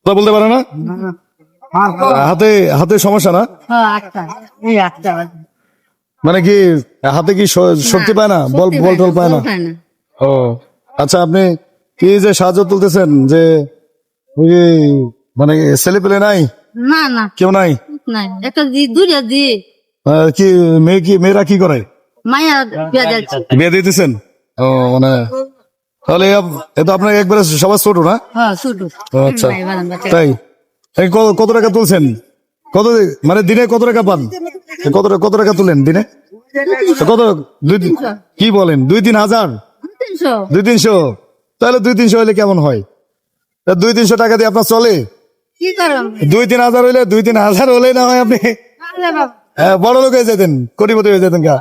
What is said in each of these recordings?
কথা বলতে পারে না? হাতে হাতে সমস্যা না? মানে কি হাতে কি শক্তি পায় না? বল বল টল পায় না? ও আচ্ছা, আপনি কি যে সাহায্য তুলতেছেন যে ওই মানে ছেলে পেলে নাই? না না কেউ নাই? নাই, একটা দুইটা দি কি মেয়েরা কি করে? মায়া বিয়া যাচ্ছে। বিয়ে দিতেছেন? ও মানে তাহলে এটা আপনার একবারে সবার ছোট না? হ্যাঁ ছোট। ও, আচ্ছা তাই। এই কত টাকা তুলছেন? কত মানে দিনে কত টাকা পান? কত টাকা তুলেন দিনে? কত কি বলেন 2-3 হাজার? 300 200-300? তাহলে 200-300 হলে কেমন হয়? 200-300 টাকা দিয়ে আপনার চলে? কি করেন? 2-3 হাজার হইলে 2-3 হাজার হলে না হয় আপনি বড় লোক হয়ে যেতেন, কোটিপতি হয়ে যেতেন গা।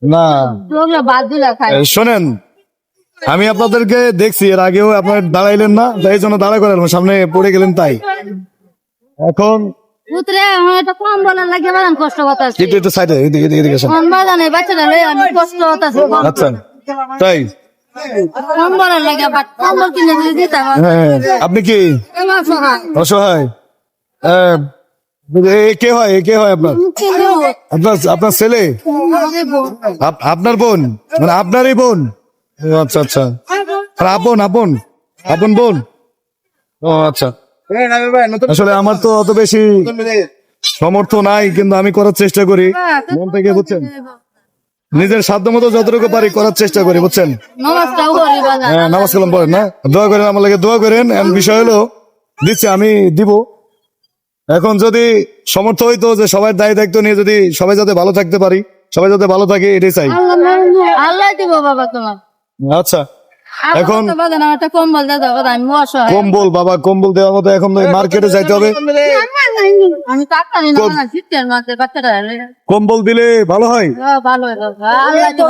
না বাদ দিলা খাই। শোনেন, আমি আপনাদেরকে দেখছি এর আগেও আপনার দাঁড়াইলেন না, এই জন্য দাঁড়া করেন সামনে পড়ে গেলেন তাই। এখন পুত্রে এটা কম বলার লাগে বাদান কষ্ট হতাছে। একটু সাইডে এদিকে আসেন। কম বাদানে বাচ্চাটা লই আমি কষ্ট হতাছে। আচ্ছা তাই। কম বলার লাগে বাট কম কিনে দিলে দিতাম। হ্যাঁ, আপনি কি আমার সহায় অসহায়? কে হয় আপনার? আপনার ছেলে? আপনার বোন? মানে আপনারই বোন? ও আচ্ছা আচ্ছা, আপন বোন। ও আচ্ছা। আসলে আমার তো অত বেশি সমর্থ নাই, কিন্তু আমি করার চেষ্টা করি মন থেকে, বুঝছেন? নিজের সাধ্য মতো যতটুকু পারি করার চেষ্টা করি, বুঝছেন? নমস্কার করি বাদান। হ্যাঁ, নামাজ কালাম পড়েন না? দোয়া করেন, আমার লাগে দোয়া করেন। বিষয় হলো দিচ্ছি, আমি দিব। এখন যদি সমর্থ হইতো যে সবাই দায়িত্ব নিয়ে যদি সবাই যাতে ভালো থাকতে পারি, সবাই যাতে ভালো থাকে, এটাই চাই। আল্লাহ দিব বাবা তোমার। আচ্ছা, এখন বাদান একটা কম্বল দাও বাবা, আমি অসহায়। কম্বল বাবা, কম্বল দেওয়ার মতো এখন মার্কেটে যাইতে হবে। আমি টাকা নিয়ে না শীতের মাঝে বাচ্চাটা কম্বল দিলে ভালো হয়। ভালো হয় বাবা, আল্লাহ দিব।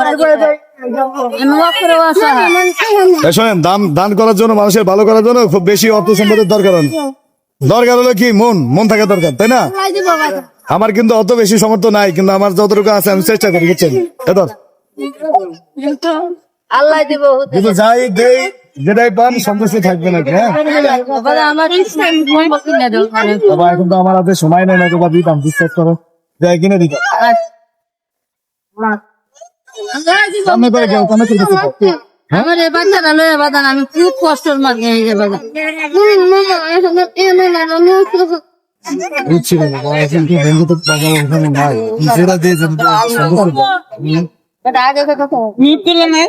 আমি ওয়াকরে অসহায়। শোনেন, দান করার জন্য, মানুষের ভালো করার জন্য খুব বেশি অর্থ সম্পদের দরকার হয় না। দরকার হলো কি মন থাকা দরকার, তাই না? আল্লাহ দিব বাবা। আমার কিন্তু অত বেশি সমর্থ নাই, কিন্তু আমার যতটুকু আছে আমি চেষ্টা করি, বুঝছেন? আল্লাহ দিব। কিন্তু যাই দেই, যেটাই পান সন্তুষ্ট থাকবে নাকি? হ্যাঁ বাবা আমার ইসলাম কম্বল কিনে দাও। বাবা, এখন তো আমার হাতে সময় নেই না, বাবা দিতাম, বিশ্বাস করো, যাই কিনে দিতাম। সামনে করে কেউ কানে চলতেছে তো। আমার এই বাচ্চাটা লয়ে বাদান আমি খুব কষ্টের মাঝে এই যে বাদান। বুঝছি না বাবা, এখন কি বন্ধু তো টাকা ওখানে নাই, নিজেরা দিয়ে যেতে সন্তুষ্ট। এটা আগে কথা মিট করলে না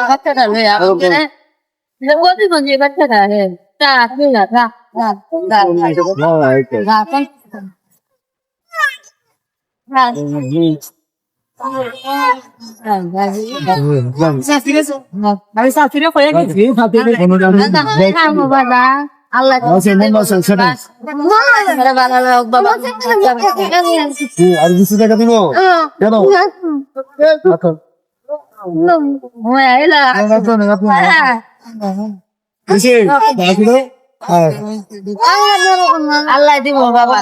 বাচ্চাটা লয়ে আপনি বলি কোন যে বাচ্চাটা হে তা তুই না না আল্লাহ আর কিছু টাকা দিব কেন? আল্লাহ দিব বাবা।